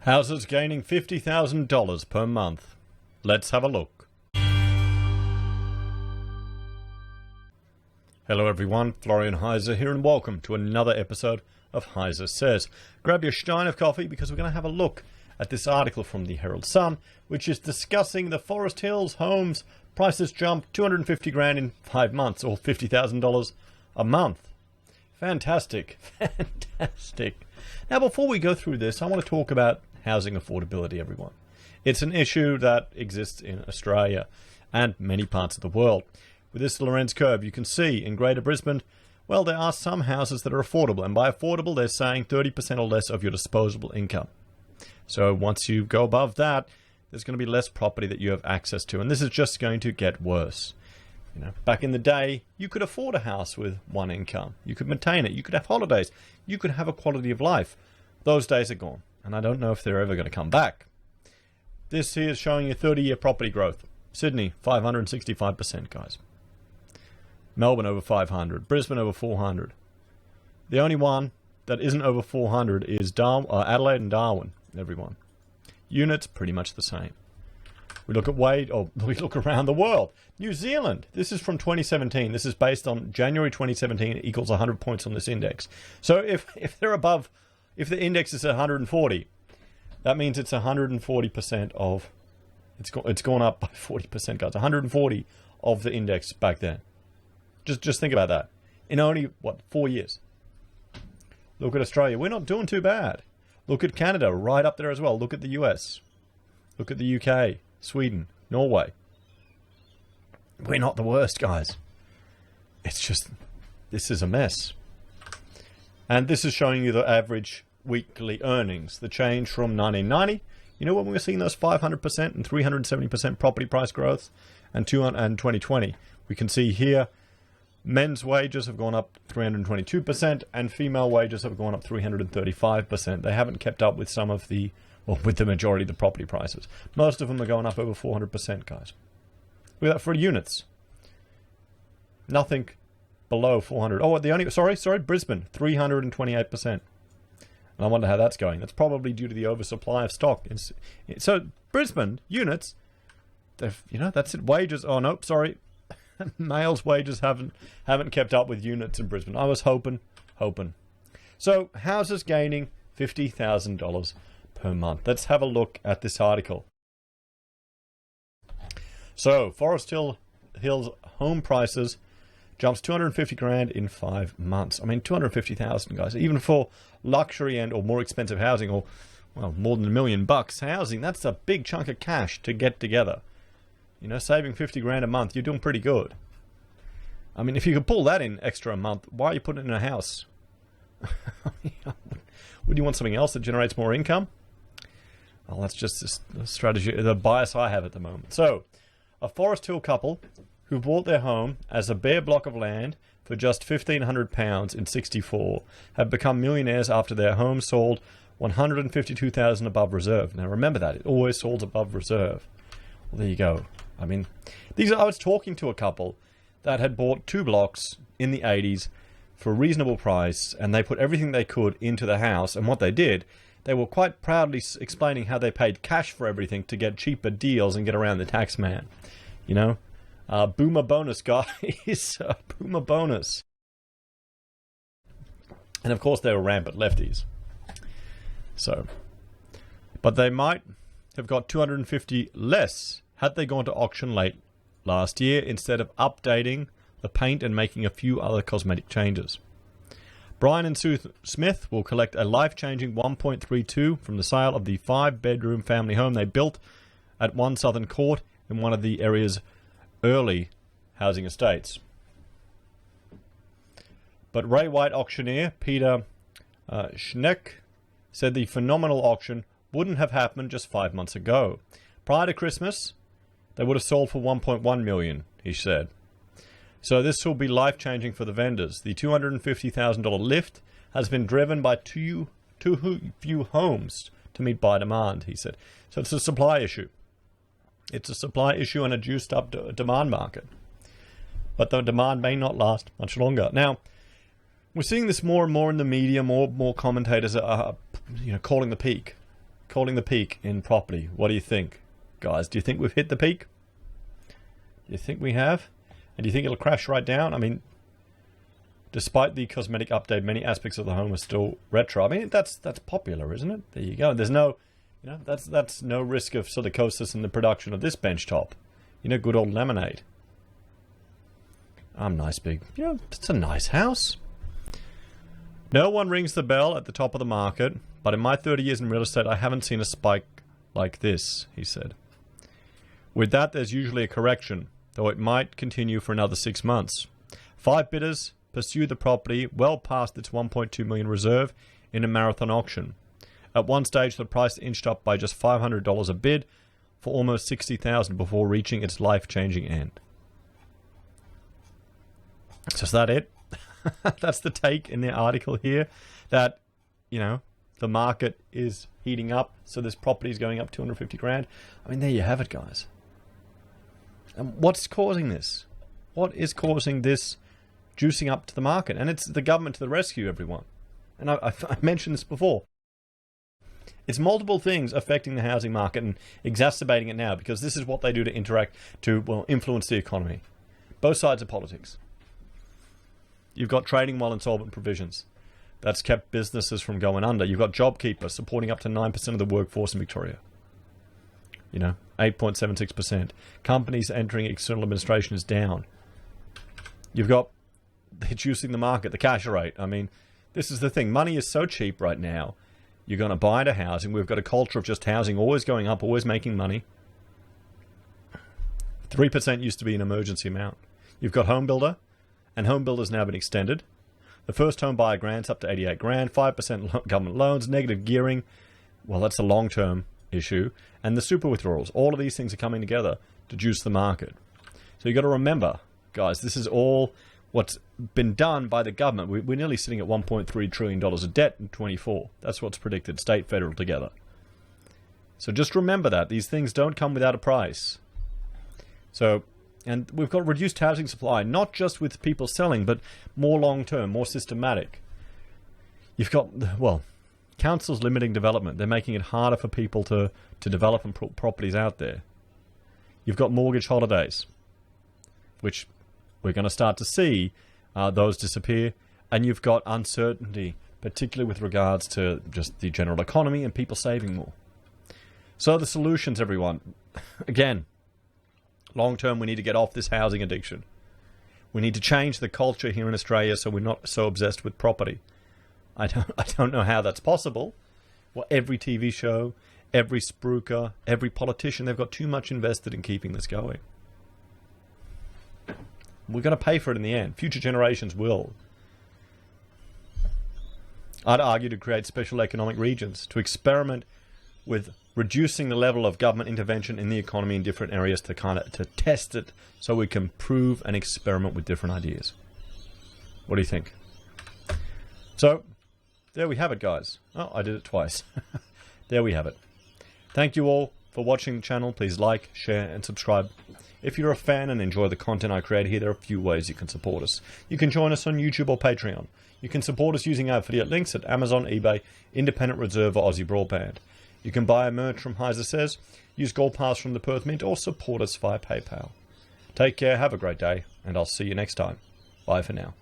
Houses gaining $50,000 per month. Let's have a look. Hello everyone, Florian Heise here and welcome to another episode of HeiseSays. Grab your stein of coffee because we're going to have a look at this article from the Herald Sun, which is discussing the Forest Hills homes prices jump 250 grand in 5 months, or $50,000 a month. Fantastic, fantastic. Now before we go through this, I want to talk about housing affordability, everyone. It's an issue that exists in Australia and many parts of the world. With this Lorenz curve, you can see in Greater Brisbane, well, there are some houses that are affordable, and by affordable, they're saying 30% or less of your disposable income. So once you go above that, there's going to be less property that you have access to, and this is just going to get worse. You know, back in the day, you could afford a house with one income. You could maintain it. You could have holidays. You could have a quality of life. Those days are gone, and I don't know if they're ever going to come back. This here is showing you 30-year property growth. Sydney, 565%, guys. Melbourne, over 500. Brisbane, over 400. The only one that isn't over 400 is Adelaide and Darwin, everyone. Units, pretty much the same. We look at we look around the world. New Zealand, this is from 2017. This is based on January 2017 equals 100 points on this index. So if they're above, if the index is 140, that means it's 140% of, it's gone up by 40%, guys. 140 of the index back then. Just think about that. In only, 4 years? Look at Australia. We're not doing too bad. Look at Canada, right up there as well. Look at the US. Look at the UK, Sweden, Norway. We're not the worst, guys. It's just, this is a mess. And this is showing you the average weekly earnings. The change from 1990. You know when we were seeing those 500% and 370% property price growth and 2020. We can see here, men's wages have gone up 322% and female wages have gone up 335%. They haven't kept up with some of the, well, with the majority of the property prices. Most of them are going up over 400%, guys. Look at that for units. Nothing below 400. Oh, the only, sorry, Brisbane, 328%. And I wonder how that's going. That's probably due to the oversupply of stock. So Brisbane units, you know, that's it. Wages. Oh no, sorry. Males' wages haven't kept up with units in Brisbane. I was hoping. So houses gaining $50,000 per month. Let's have a look at this article. So Forest Hills home prices jumps 250 grand in 5 months. I mean, 250,000, guys. Even for luxury or more expensive housing, or well, more than $1 million housing, that's a big chunk of cash to get together. You know, saving 50 grand a month, you're doing pretty good. I mean, if you could pull that in extra a month, why are you putting it in a house? Would you want something else that generates more income? Well, that's just the strategy, the bias I have at the moment. So, a Forest Hill couple who bought their home as a bare block of land for just £1,500 in '64 have become millionaires after their home sold $152,000 above reserve. Now remember that, it always sold above reserve. Well, there you go. I mean, I was talking to a couple that had bought 2 blocks in the 80s for a reasonable price, and they put everything they could into the house, and what they did, they were quite proudly explaining how they paid cash for everything to get cheaper deals and get around the tax man. You know? Boomer bonus, guys. Boomer bonus. And of course they were rampant lefties. So, but they might have got 250 less had they gone to auction late last year instead of updating the paint and making a few other cosmetic changes. Brian and Sue Smith will collect a life-changing $1.32 from the sale of the 5-bedroom family home they built at One Southern Court in one of the area's early housing estates. But Ray White auctioneer Peter Schneck said the phenomenal auction wouldn't have happened just 5 months ago. Prior to Christmas, they would have sold for $1.1 million, he said. So this will be life-changing for the vendors. The $250,000 lift has been driven by too few homes to meet buyer demand, he said. So it's a supply issue. It's a supply issue and a juiced-up demand market. But the demand may not last much longer. Now, we're seeing this more and more in the media. More commentators are calling the peak calling the peak in property. What do you think, guys? Do you think we've hit the peak? Do you think we have? And do you think it'll crash right down? I mean, despite the cosmetic update, many aspects of the home are still retro. I mean, that's popular, isn't it? There you go. There's no, that's no risk of silicosis in the production of this bench top. Good old lemonade. I'm nice big. It's a nice house. No one rings the bell at the top of the market, but in my 30 years in real estate, I haven't seen a spike like this, he said. With that, there's usually a correction, though it might continue for another 6 months. 5 bidders pursue the property well past its $1.2 million reserve in a marathon auction. At one stage, the price inched up by just $500 a bid for almost $60,000 before reaching its life-changing end. So is that it? That's the take in the article here, that, the market is heating up, so this property is going up 250 grand. I mean, there you have it, guys. And what's causing this? What is causing this juicing up to the market? And it's the government to the rescue, everyone. And I mentioned this before. It's multiple things affecting the housing market and exacerbating it now, because this is what they do to influence the economy. Both sides of politics. You've got trading while insolvent provisions. That's kept businesses from going under. You've got JobKeeper supporting up to 9% of the workforce in Victoria. 8.76%. Companies entering external administration is down. You've got juicing the market, the cash rate. I mean, this is the thing. Money is so cheap right now. You're going to buy into housing. We've got a culture of just housing always going up, always making money. 3% used to be an emergency amount. You've got Home Builder, and Home Builder's now been extended. The first home buyer grant's up to 88 grand, 5% government loans, negative gearing. Well, that's a long-term issue. And the super withdrawals. All of these things are coming together to juice the market. So you've got to remember, guys, this is all what's been done by the government. We're nearly sitting at $1.3 trillion of debt in 24. That's what's predicted, state, federal together. So just remember that. These things don't come without a price. And we've got reduced housing supply, not just with people selling, but more long-term, more systematic. You've got, councils limiting development. They're making it harder for people to develop and put properties out there. You've got mortgage holidays, which we're going to start to see those disappear. And you've got uncertainty, particularly with regards to just the general economy and people saving more. So the solutions, everyone, again, long-term, we need to get off this housing addiction. We need to change the culture here in Australia so we're not so obsessed with property. I don't know how that's possible. Well, every TV show, every spruiker, every politician, they've got too much invested in keeping this going. We're going to pay for it in the end. Future generations will. I'd argue to create special economic regions, to experiment with reducing the level of government intervention in the economy in different areas to test it so we can prove and experiment with different ideas. What do you think? So, there we have it, guys. Oh, I did it twice. There we have it. Thank you all for watching the channel. Please like, share, and subscribe. If you're a fan and enjoy the content I create here, there are a few ways you can support us. You can join us on YouTube or Patreon. You can support us using our affiliate links at Amazon, eBay, Independent Reserve, or AussieBroadband. You can buy a merch from HeiseSays, use Gold Pass from the Perth Mint, or support us via PayPal. Take care, have a great day, and I'll see you next time. Bye for now.